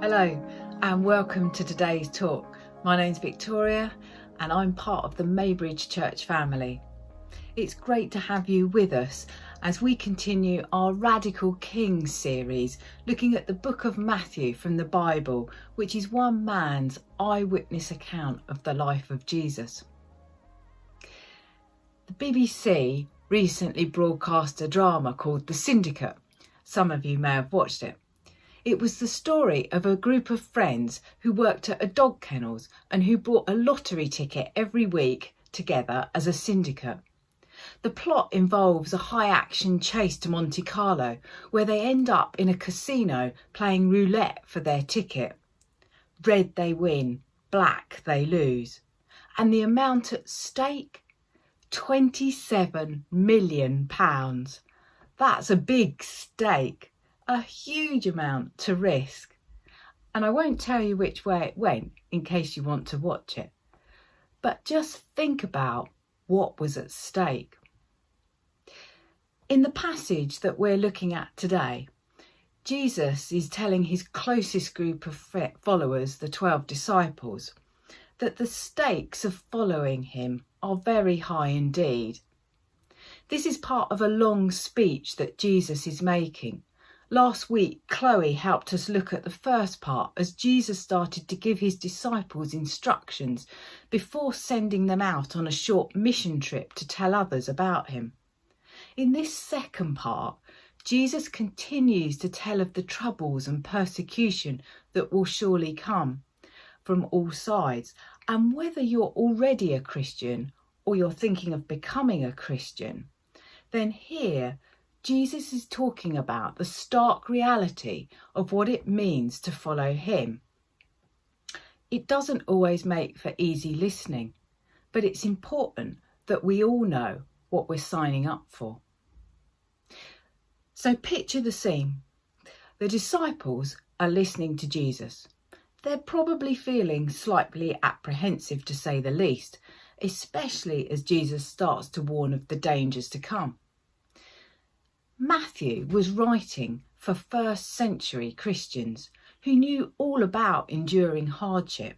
Hello and welcome to today's talk. My name's Victoria and I'm part of the Maybridge Church family. It's great to have you with us as we continue our Radical Kings series, looking at the book of Matthew from the Bible, which is one man's eyewitness account of the life of Jesus. The BBC recently broadcast a drama called The Syndicate. Some of you may have watched it. It was the story of a group of friends who worked at a dog kennels and who bought a lottery ticket every week together as a syndicate. The plot involves a high-action chase to Monte Carlo, where they end up in a casino playing roulette for their ticket. Red they win, black they lose. And the amount at stake? £27 million. That's a big stake. A huge amount to risk. And I won't tell you which way it went in case you want to watch it. But just think about what was at stake. In the passage that we're looking at today, Jesus is telling his closest group of followers, the 12 disciples, that the stakes of following him are very high indeed. This is part of a long speech that Jesus is making. Last week, Chloe helped us look at the first part as Jesus started to give his disciples instructions before sending them out on a short mission trip to tell others about him. In this second part, Jesus continues to tell of the troubles and persecution that will surely come from all sides. And whether you're already a Christian or you're thinking of becoming a Christian, then here Jesus is talking about the stark reality of what it means to follow him. It doesn't always make for easy listening, but it's important that we all know what we're signing up for. So picture the scene. The disciples are listening to Jesus. They're probably feeling slightly apprehensive, to say the least, especially as Jesus starts to warn of the dangers to come. Matthew was writing for first century Christians who knew all about enduring hardship,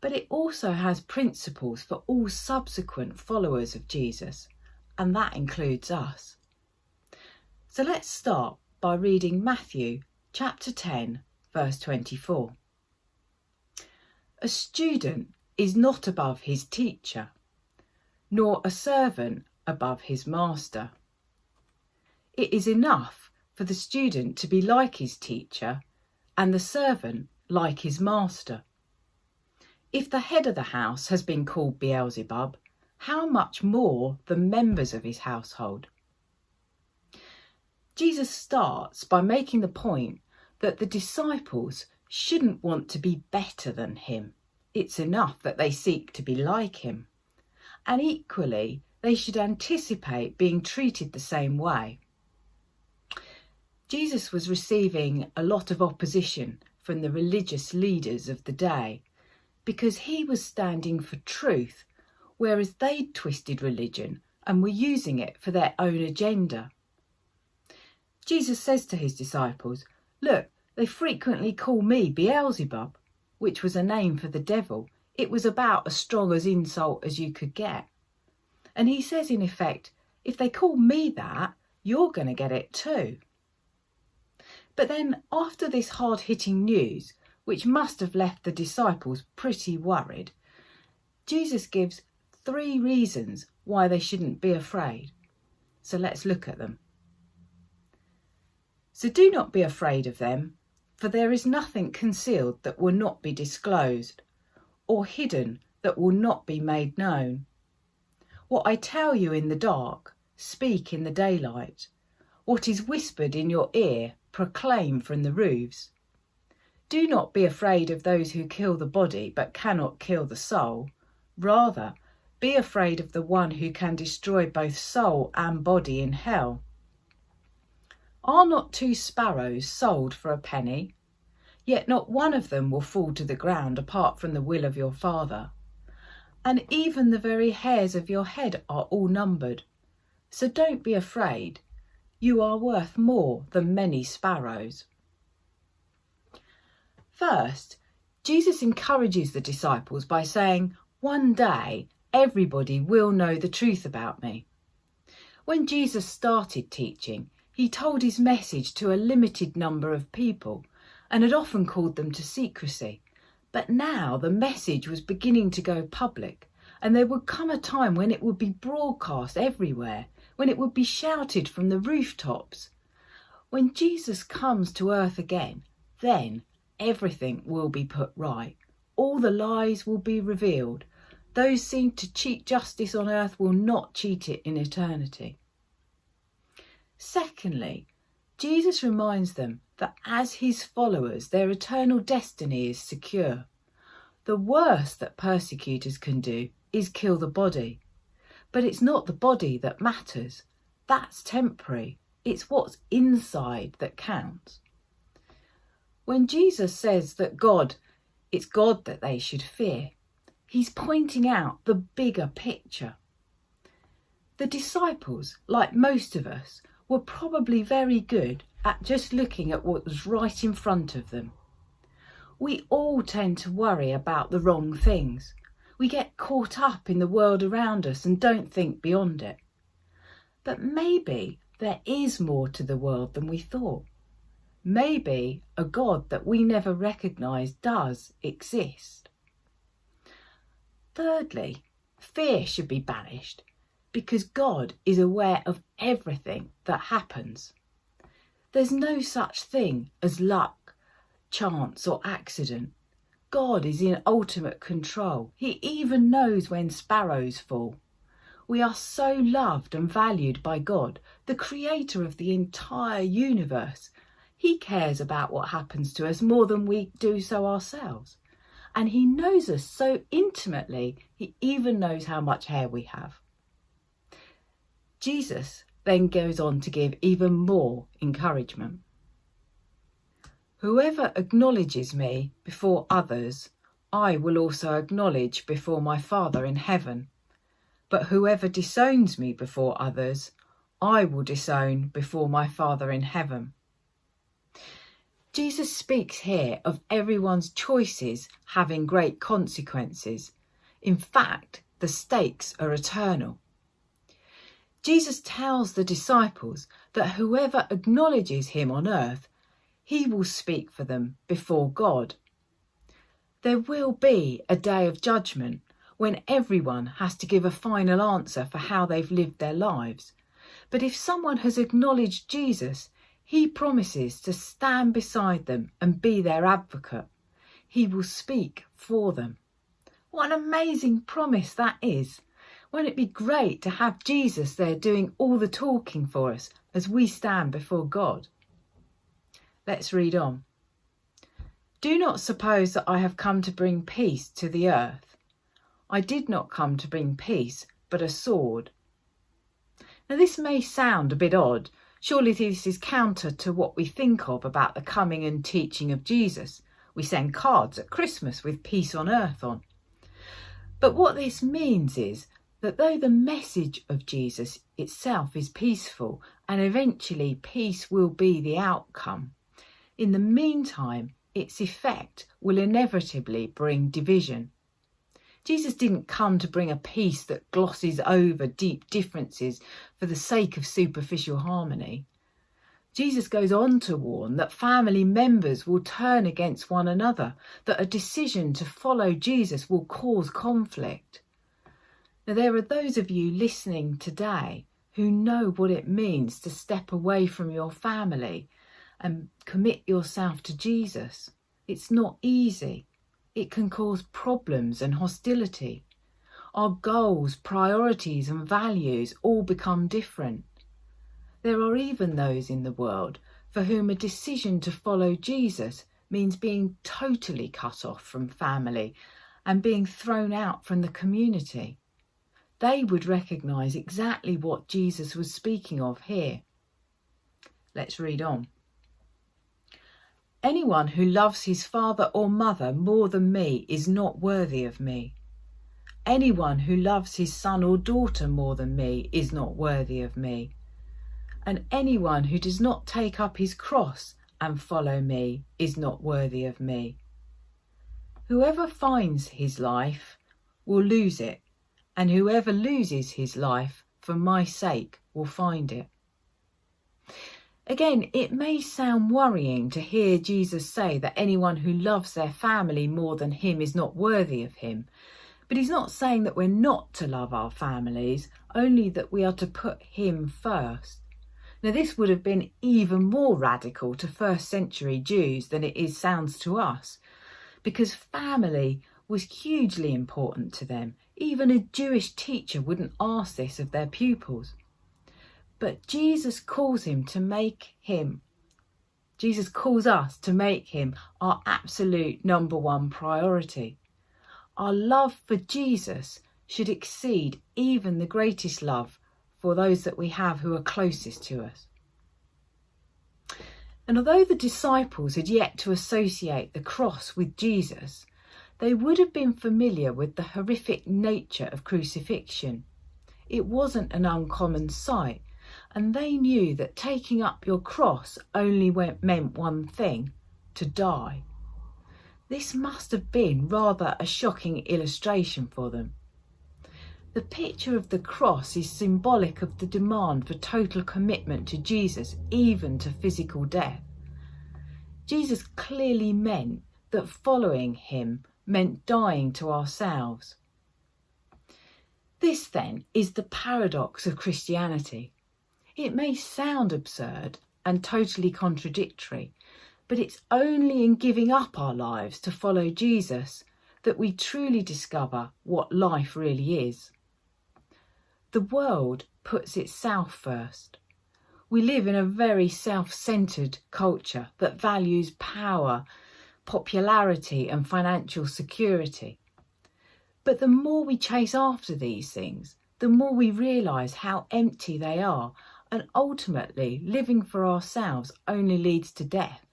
but it also has principles for all subsequent followers of Jesus, and that includes us. So let's start by reading Matthew chapter 10, verse 24. A student is not above his teacher, nor a servant above his master. It is enough for the student to be like his teacher and the servant like his master. If the head of the house has been called Beelzebub, how much more the members of his household? Jesus starts by making the point that the disciples shouldn't want to be better than him. It's enough that they seek to be like him. And equally, they should anticipate being treated the same way. Jesus was receiving a lot of opposition from the religious leaders of the day because he was standing for truth, whereas they'd twisted religion and were using it for their own agenda. Jesus says to his disciples, "Look, they frequently call me Beelzebub," which was a name for the devil. It was about as strong as insult as you could get. And he says, in effect, if they call me that, you're going to get it too. But then after this hard-hitting news, which must have left the disciples pretty worried, Jesus gives 3 reasons why they shouldn't be afraid. So let's look at them. So do not be afraid of them, for there is nothing concealed that will not be disclosed, or hidden that will not be made known. What I tell you in the dark, speak in the daylight. What is whispered in your ear, proclaim from the roofs. Do not be afraid of those who kill the body but cannot kill the soul. Rather, be afraid of the one who can destroy both soul and body in hell. Are not 2 sparrows sold for a penny? Yet not one of them will fall to the ground apart from the will of your Father. And even the very hairs of your head are all numbered. So don't be afraid. You are worth more than many sparrows. First, Jesus encourages the disciples by saying, "One day, everybody will know the truth about me." When Jesus started teaching, he told his message to a limited number of people and had often called them to secrecy. But now the message was beginning to go public, and there would come a time when it would be broadcast everywhere, when it would be shouted from the rooftops. When Jesus comes to earth again, then everything will be put right. All the lies will be revealed. Those seen to cheat justice on earth will not cheat it in eternity. Secondly, Jesus reminds them that as his followers, their eternal destiny is secure. The worst that persecutors can do is kill the body. But it's not the body that matters. That's temporary. It's what's inside that counts. When Jesus says that it's God that they should fear, he's pointing out the bigger picture. The disciples, like most of us, were probably very good at just looking at what was right in front of them. We all tend to worry about the wrong things. We get caught up in the world around us and don't think beyond it. But maybe there is more to the world than we thought. Maybe a God that we never recognised does exist. Thirdly, fear should be banished because God is aware of everything that happens. There's no such thing as luck, chance or accident. God is in ultimate control. He even knows when sparrows fall. We are so loved and valued by God, the creator of the entire universe. He cares about what happens to us more than we do so ourselves. And he knows us so intimately, he even knows how much hair we have. Jesus then goes on to give even more encouragement. Whoever acknowledges me before others, I will also acknowledge before my Father in heaven. But whoever disowns me before others, I will disown before my Father in heaven. Jesus speaks here of everyone's choices having great consequences. In fact, the stakes are eternal. Jesus tells the disciples that whoever acknowledges him on earth, he will speak for them before God. There will be a day of judgment when everyone has to give a final answer for how they've lived their lives. But if someone has acknowledged Jesus, he promises to stand beside them and be their advocate. He will speak for them. What an amazing promise that is. Won't it be great to have Jesus there doing all the talking for us as we stand before God? Let's read on. Do not suppose that I have come to bring peace to the earth. I did not come to bring peace, but a sword. Now this may sound a bit odd. Surely this is counter to what we think of about the coming and teaching of Jesus. We send cards at Christmas with peace on earth on. But what this means is that though the message of Jesus itself is peaceful and eventually peace will be the outcome, in the meantime, its effect will inevitably bring division. Jesus didn't come to bring a peace that glosses over deep differences for the sake of superficial harmony. Jesus goes on to warn that family members will turn against one another, that a decision to follow Jesus will cause conflict. Now, there are those of you listening today who know what it means to step away from your family and commit yourself to Jesus. It's not easy. It can cause problems and hostility. Our goals, priorities and values all become different. There are even those in the world for whom a decision to follow Jesus means being totally cut off from family and being thrown out from the community. They would recognise exactly what Jesus was speaking of here. Let's read on. Anyone who loves his father or mother more than me is not worthy of me. Anyone who loves his son or daughter more than me is not worthy of me. And anyone who does not take up his cross and follow me is not worthy of me. Whoever finds his life will lose it, and whoever loses his life for my sake will find it. Again, it may sound worrying to hear Jesus say that anyone who loves their family more than him is not worthy of him. But he's not saying that we're not to love our families, only that we are to put him first. Now, this would have been even more radical to first century Jews than it sounds to us, because family was hugely important to them. Even a Jewish teacher wouldn't ask this of their pupils. But Jesus calls us to make him our absolute number one priority. Our love for Jesus should exceed even the greatest love for those that we have who are closest to us. And although the disciples had yet to associate the cross with Jesus, they would have been familiar with the horrific nature of crucifixion. It wasn't an uncommon sight, and they knew that taking up your cross only meant one thing: to die. This must have been rather a shocking illustration for them. The picture of the cross is symbolic of the demand for total commitment to Jesus, even to physical death. Jesus clearly meant that following him meant dying to ourselves. This then is the paradox of Christianity. It may sound absurd and totally contradictory, but it's only in giving up our lives to follow Jesus that we truly discover what life really is. The world puts itself first. We live in a very self-centred culture that values power, popularity and financial security. But the more we chase after these things, the more we realise how empty they are, and ultimately living for ourselves only leads to death.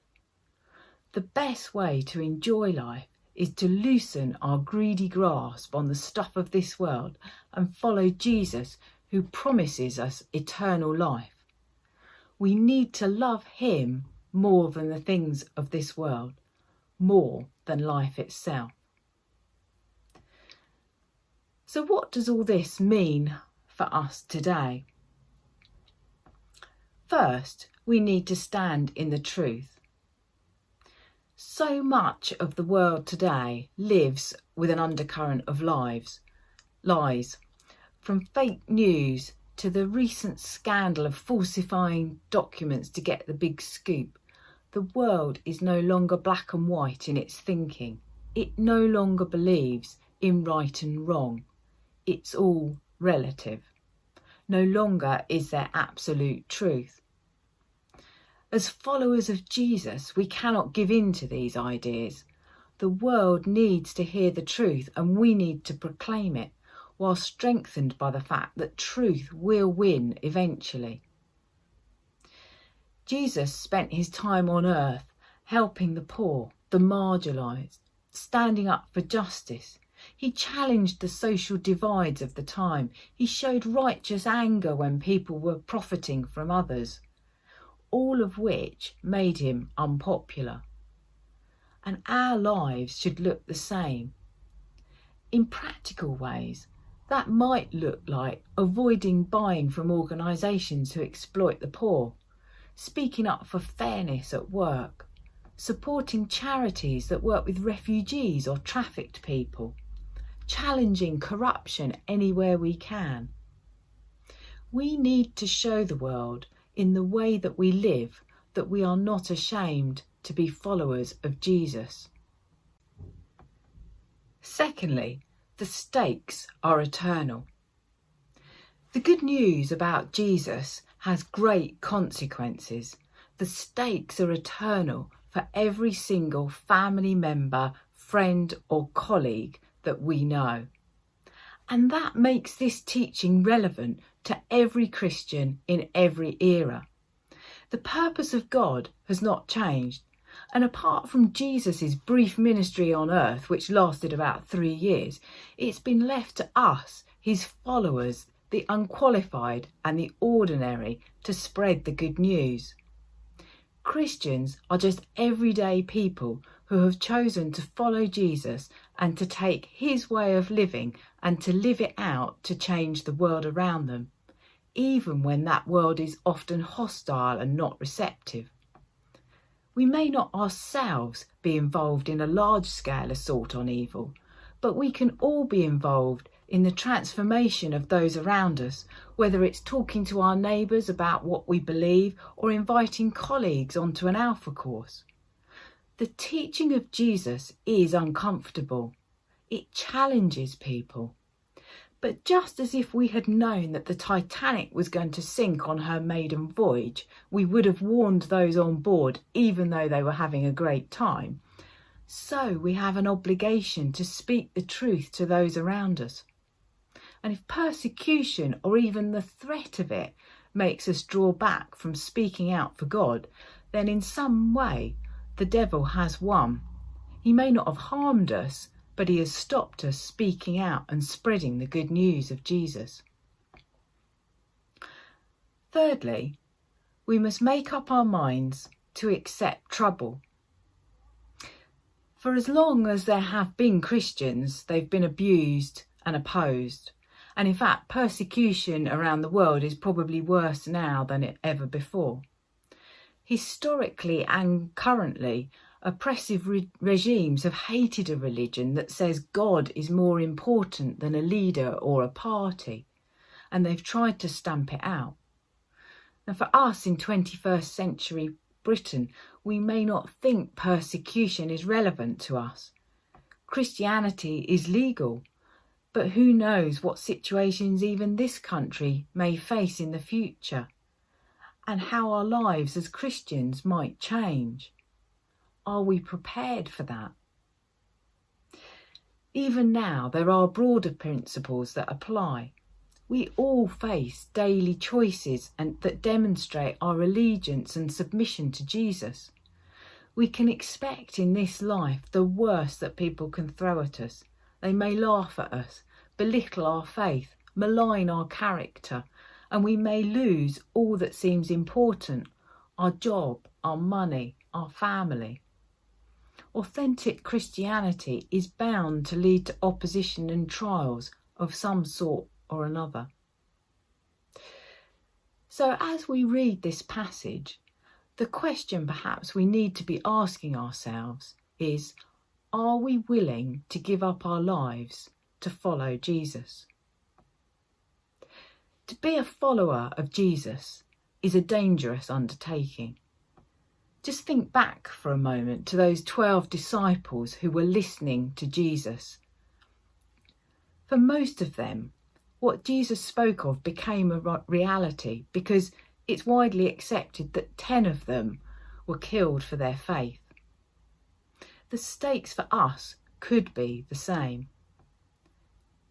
The best way to enjoy life is to loosen our greedy grasp on the stuff of this world and follow Jesus, who promises us eternal life. We need to love him more than the things of this world, more than life itself. So what does all this mean for us today? First, we need to stand in the truth. So much of the world today lives with an undercurrent of lies. From fake news to the recent scandal of falsifying documents to get the big scoop, the world is no longer black and white in its thinking. It no longer believes in right and wrong. It's all relative. No longer is there absolute truth. As followers of Jesus, we cannot give in to these ideas. The world needs to hear the truth, and we need to proclaim it, while strengthened by the fact that truth will win eventually. Jesus spent his time on earth helping the poor, the marginalised, standing up for justice. He challenged the social divides of the time. He showed righteous anger when people were profiting from others, all of which made him unpopular. And our lives should look the same. In practical ways, that might look like avoiding buying from organisations who exploit the poor, speaking up for fairness at work, supporting charities that work with refugees or trafficked people, challenging corruption anywhere we can. We need to show the world in the way that we live that we are not ashamed to be followers of Jesus. Secondly, the stakes are eternal. The good news about Jesus has great consequences. The stakes are eternal for every single family member, friend or colleague that we know. And that makes this teaching relevant to every Christian in every era. The purpose of God has not changed. And apart from Jesus' brief ministry on earth, which lasted about 3 years, it's been left to us, his followers, the unqualified and the ordinary, to spread the good news. Christians are just everyday people who have chosen to follow Jesus and to take his way of living and to live it out to change the world around them, even when that world is often hostile and not receptive. We may not ourselves be involved in a large-scale assault on evil, but we can all be involved in the transformation of those around us, whether it's talking to our neighbours about what we believe or inviting colleagues onto an Alpha course. The teaching of Jesus is uncomfortable. It challenges people. But just as if we had known that the Titanic was going to sink on her maiden voyage, we would have warned those on board even though they were having a great time, so we have an obligation to speak the truth to those around us. And if persecution or even the threat of it makes us draw back from speaking out for God, then in some way the devil has won. He may not have harmed us, but he has stopped us speaking out and spreading the good news of Jesus. Thirdly, we must make up our minds to accept trouble. For as long as there have been Christians, they've been abused and opposed. And in fact, persecution around the world is probably worse now than ever before. Historically and currently, oppressive regimes have hated a religion that says God is more important than a leader or a party, and they've tried to stamp it out. Now, for us in 21st century Britain, we may not think persecution is relevant to us. Christianity is legal, but who knows what situations even this country may face in the future, and how our lives as Christians might change. Are we prepared for that? Even now, there are broader principles that apply. We all face daily choices that demonstrate our allegiance and submission to Jesus. We can expect in this life the worst that people can throw at us. They may laugh at us, belittle our faith, malign our character, and we may lose all that seems important: our job, our money, our family. Authentic Christianity is bound to lead to opposition and trials of some sort or another. So as we read this passage, the question perhaps we need to be asking ourselves is, are we willing to give up our lives to follow Jesus? To be a follower of Jesus is a dangerous undertaking. Just think back for a moment to those 12 disciples who were listening to Jesus. For most of them, what Jesus spoke of became a reality because it's widely accepted that 10 of them were killed for their faith. The stakes for us could be the same.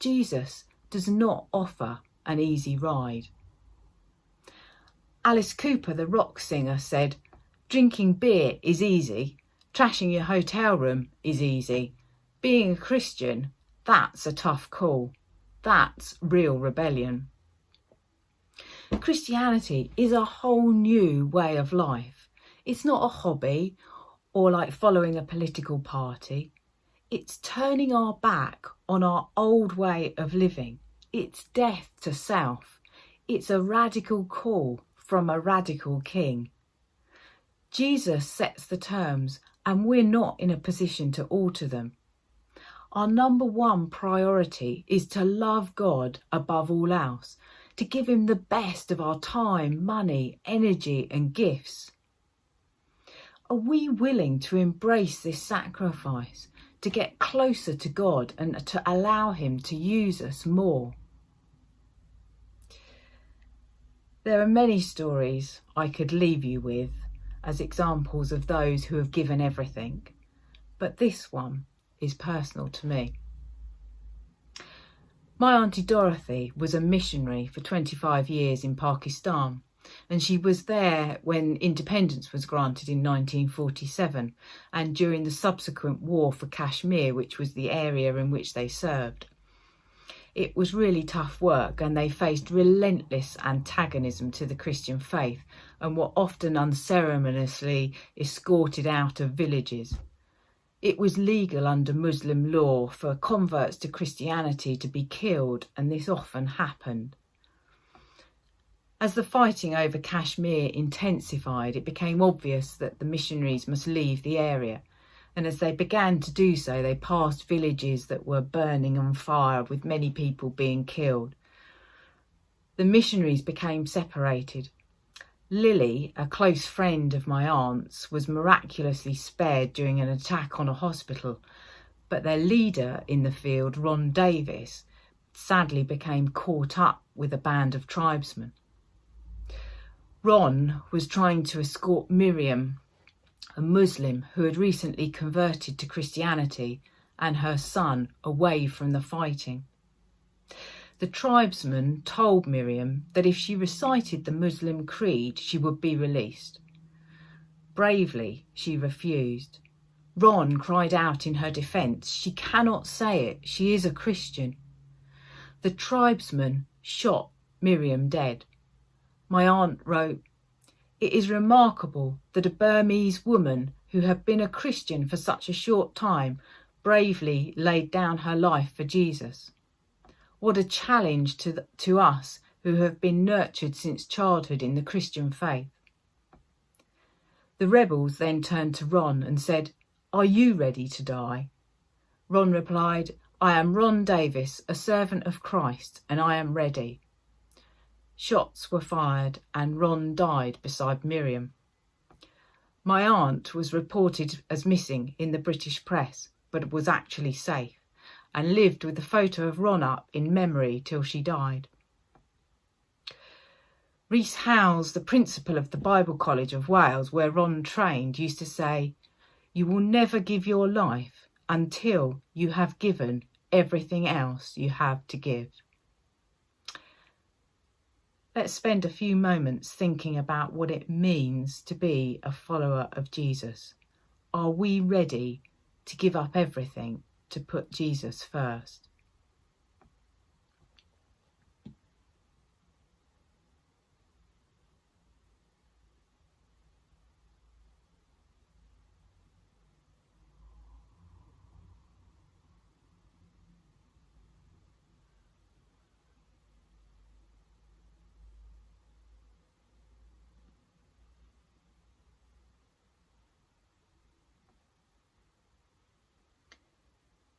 Jesus does not offer an easy ride. Alice Cooper, the rock singer, said, "Drinking beer is easy, trashing your hotel room is easy. Being a Christian, that's a tough call. That's real rebellion." Christianity is a whole new way of life. It's not a hobby or like following a political party. It's turning our back on our old way of living. It's death to self. It's a radical call from a radical king. Jesus sets the terms, and we're not in a position to alter them. Our number one priority is to love God above all else, to give him the best of our time, money, energy and gifts. Are we willing to embrace this sacrifice, to get closer to God and to allow him to use us more? There are many stories I could leave you with as examples of those who have given everything, but this one is personal to me. My Auntie Dorothy was a missionary for 25 years in Pakistan, and she was there when independence was granted in 1947 and during the subsequent war for Kashmir, which was the area in which they served. It was really tough work, and they faced relentless antagonism to the Christian faith and were often unceremoniously escorted out of villages. It was legal under Muslim law for converts to Christianity to be killed, and this often happened. As the fighting over Kashmir intensified, it became obvious that the missionaries must leave the area, and as they began to do so, they passed villages that were burning on fire, with many people being killed. The missionaries became separated. Lily, a close friend of my aunt's, was miraculously spared during an attack on a hospital, but their leader in the field, Ron Davis, sadly became caught up with a band of tribesmen. Ron was trying to escort Miriam, a Muslim who had recently converted to Christianity, and her son away from the fighting. The tribesmen told Miriam that if she recited the Muslim creed, she would be released. Bravely, she refused. Ron cried out in her defence, "She cannot say it, she is a Christian." The tribesmen shot Miriam dead. My aunt wrote, "It is remarkable that a Burmese woman who had been a Christian for such a short time bravely laid down her life for Jesus. What a challenge to us who have been nurtured since childhood in the Christian faith." The rebels then turned to Ron and said, "Are you ready to die?" Ron replied, "I am Ron Davis, a servant of Christ, and I am ready." Shots were fired and Ron died beside Miriam. My aunt was reported as missing in the British press, but was actually safe, and lived with the photo of Ron up in memory till she died. Rhys Howes, the principal of the Bible College of Wales, where Ron trained, used to say, "You will never give your life until you have given everything else you have to give." Let's spend a few moments thinking about what it means to be a follower of Jesus. Are we ready to give up everything to put Jesus first?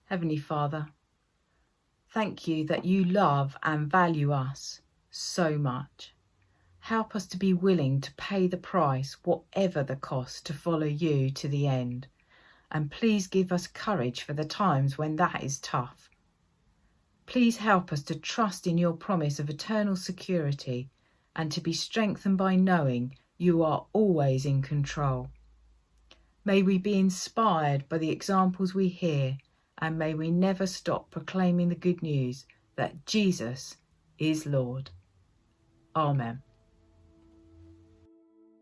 Heavenly Father, thank you that you love and value us so much. Help us to be willing to pay the price, whatever the cost, to follow you to the end. And please give us courage for the times when that is tough. Please help us to trust in your promise of eternal security and to be strengthened by knowing you are always in control. May we be inspired by the examples we hear, and may we never stop proclaiming the good news that Jesus is Lord. Amen.